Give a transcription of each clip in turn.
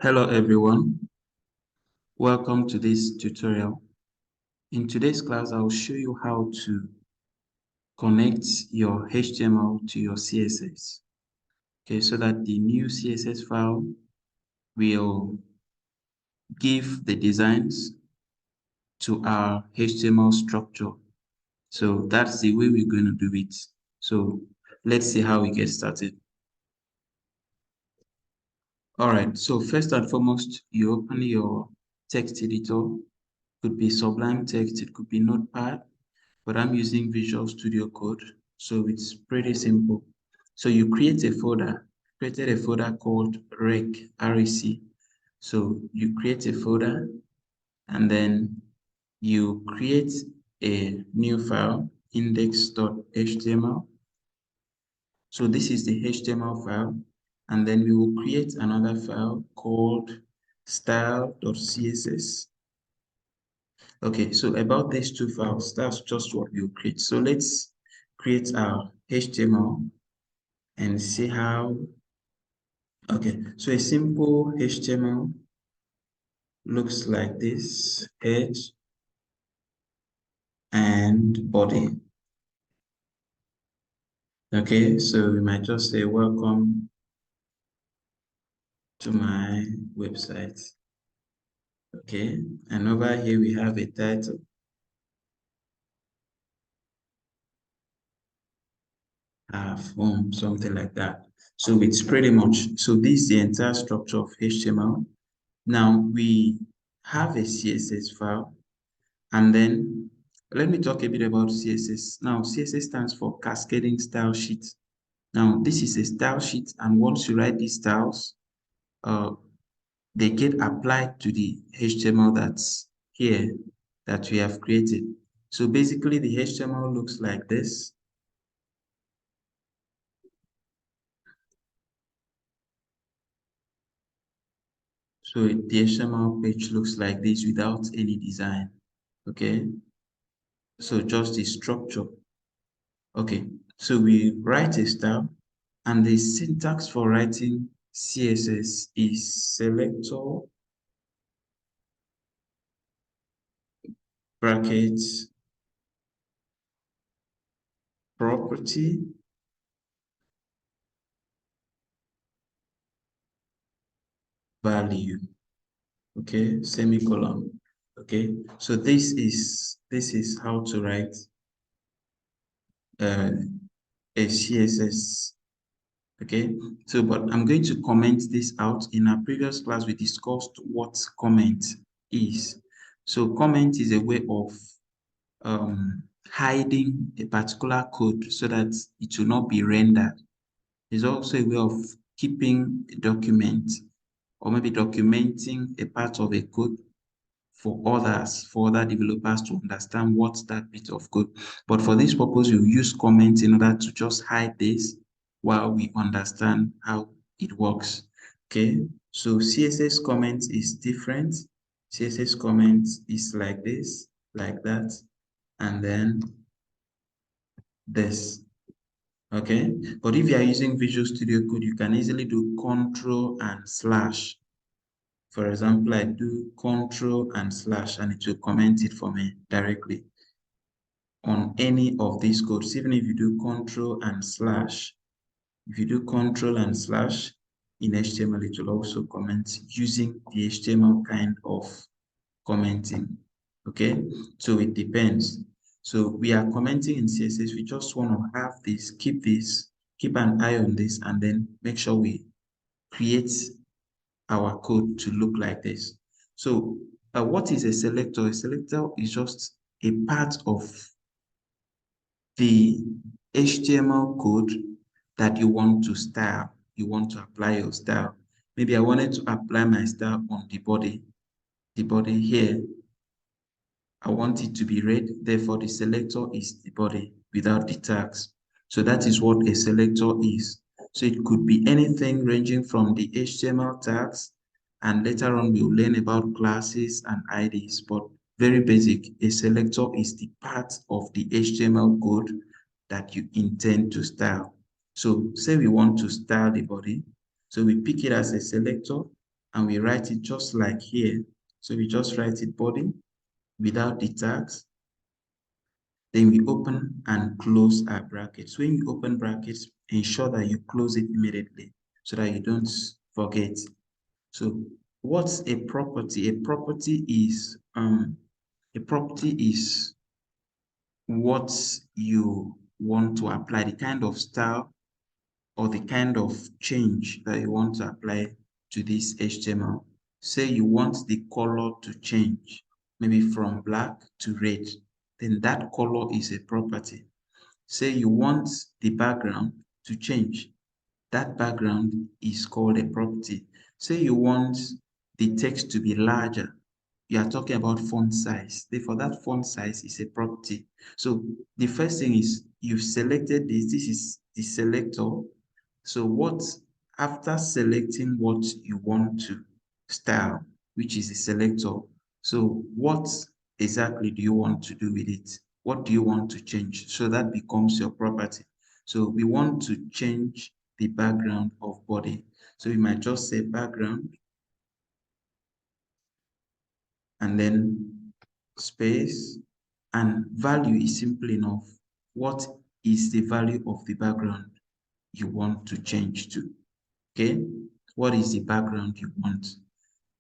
Hello everyone, welcome to this tutorial. In today's class, I'll show you how to connect your HTML to your CSS. Okay, so that the new CSS file will give the designs to our HTML structure. So that's the way we're going to do it. So let's see how we get started. All right, so first and foremost, you open your text editor. Could be Sublime Text, it could be Notepad, but I'm using Visual Studio Code, so it's pretty simple. So you create a folder, created a folder called REC. So you create a folder and then you create a new file, index.html. So this is the HTML file, and then we will create another file called style.css. Okay, so about these two files, that's just what we'll create. So let's create our HTML and see how. Okay, so a simple HTML looks like this: head and body. Okay, so we might just say welcome to my website. Okay, and over here we have a title. Form, something like that. So it's pretty much, so this is the entire structure of HTML. Now we have a CSS file, and then let me talk a bit about CSS. Now CSS stands for Cascading Style Sheet. Now this is a style sheet, and once you write these styles, they get applied to the HTML that's here that we have created. So basically the HTML looks like this. So the HTML page looks like this without any design. Okay, so just the structure. Okay, so we write a style, and the syntax for writing CSS is selector brackets property value. Okay, semicolon. Okay, so this is how to write a CSS. Okay, so but I'm going to comment this out. In our previous class, we discussed what comment is. So comment is a way of hiding a particular code so that it will not be rendered. It's also a way of keeping a document or maybe documenting a part of a code for others, for other developers to understand what's that bit of code. But for this purpose, you use comments in order to just hide this while we understand how it works. Okay, so CSS comments is different. CSS comments is like this, like that, and then this. Okay, but if you are using Visual Studio Code, you can easily do Control and slash. For example, I do Control and slash, and it will comment it for me directly on any of these codes. Even if you do Control and slash, if you do Control and slash in HTML, it will also comment using the HTML kind of commenting. Okay, so it depends. So we are commenting in CSS. We just want to have this, keep an eye on this, and then make sure we create our code to look like this. So what is a selector? A selector is just a part of the HTML code that you want to style. You want to apply your style. Maybe I wanted to apply my style on the body here. I want it to be red, therefore the selector is the body without the tags. So that is what a selector is. So it could be anything ranging from the HTML tags, and later on we'll learn about classes and IDs, but very basic, a selector is the part of the HTML code that you intend to style. So say we want to style the body, so we pick it as a selector, and we write it just like here. So we just write it body without the tags. Then we open and close our brackets. When you open brackets, ensure that you close it immediately so that you don't forget. So what's a property? A property is what you want to apply, the kind of style or the kind of change that you want to apply to this HTML. Say you want the color to change, maybe from black to red, then that color is a property. Say you want the background to change, that background is called a property. Say you want the text to be larger, you are talking about font size. Therefore, that font size is a property. So the first thing is you've selected this. This is the selector. So after selecting what you want to style, which is the selector, so what exactly do you want to do with it? What do you want to change? So that becomes your property. So we want to change the background of body. So we might just say background and then space, and value is simple enough. What is the value of the background you want to change to? Okay, what is the background you want?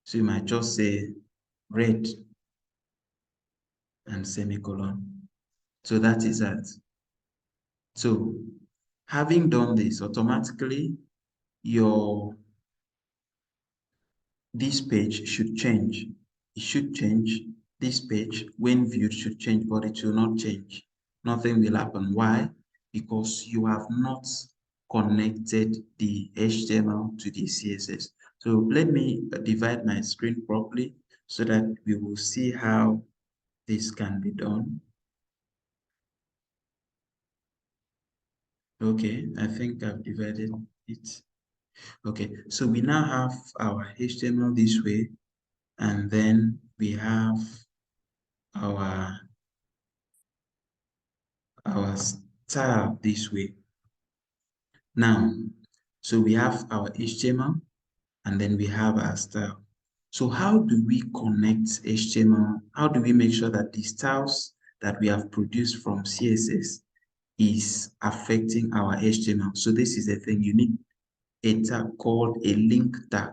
So you might just say red and semicolon. So that is that. So having done this, automatically your this page should change. It should change. This page, when viewed, should change, but it will not change. Nothing will happen. Why? Because you have not connected the HTML to the CSS. So let me divide my screen properly so that we will see how this can be done. Okay, I think I've divided it. Okay, so we now have our HTML this way, and then we have our style this way. Now, so we have our HTML and then we have our style. So how do we connect HTML? How do we make sure that the styles that we have produced from CSS is affecting our HTML? So this is the thing, you need a tag called a link tag.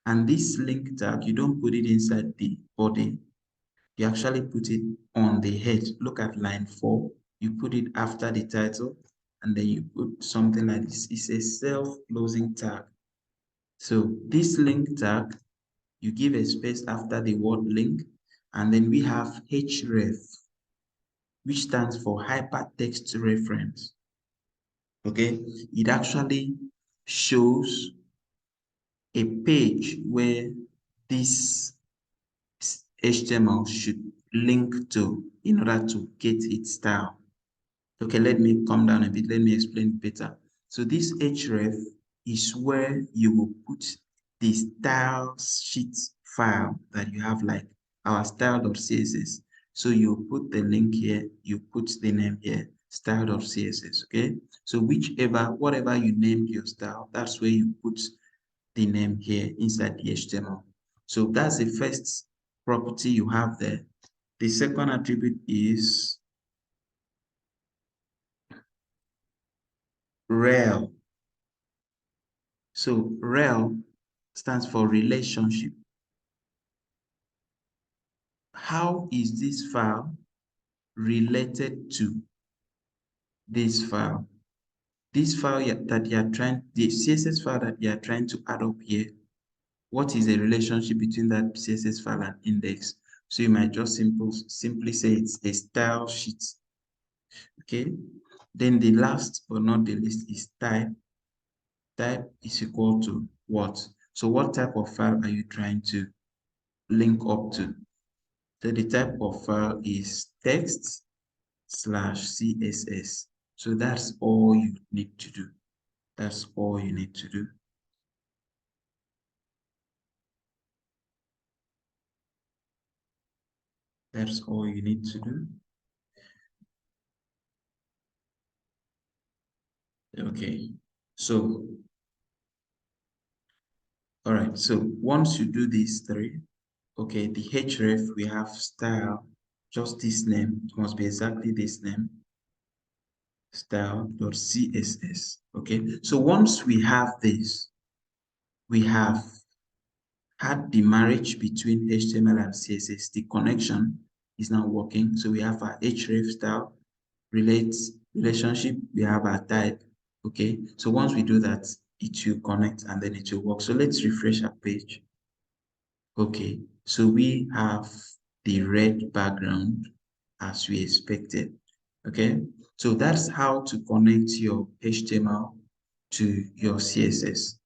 And this link tag, you don't put it inside the body. You actually put it on the head. Look at line 4. You put it after the title, and then you put something like this. It's a self-closing tag. So this link tag, you give a space after the word link, and then we have href, which stands for hypertext reference. Okay, it actually shows a page where this HTML should link to in order to get its style. Okay, let me come down a bit. Let me explain better. So this href is where you will put the style sheet file that you have, like our style.css. So you put the link here, you put the name here, style.css, okay? So whatever you named your style, that's where you put the name here inside the HTML. So that's the first property you have there. The second attribute is rel. So rel stands for relationship. How is this file related to this file? This file that you are trying, the CSS file that you are trying to add up here, what is the relationship between that CSS file and index? So you might just simply say it's a style sheet. Okay. Then the last but not the least is type. Type is equal to what? So what type of file are you trying to link up to? So the type of file is text/CSS. So that's all you need to do. That's all you need to do. That's all you need to do. Okay. So All right, so once you do these three, okay, the href, we have style, just this name, it must be exactly this name, style.css. Okay, so once we have this, we have had the marriage between HTML and CSS. The connection is now working. So we have our href style relationship, we have our type. Okay, so once we do that, it will connect and then it will work. So let's refresh our page. Okay, so we have the red background as we expected. Okay, so that's how to connect your HTML to your CSS.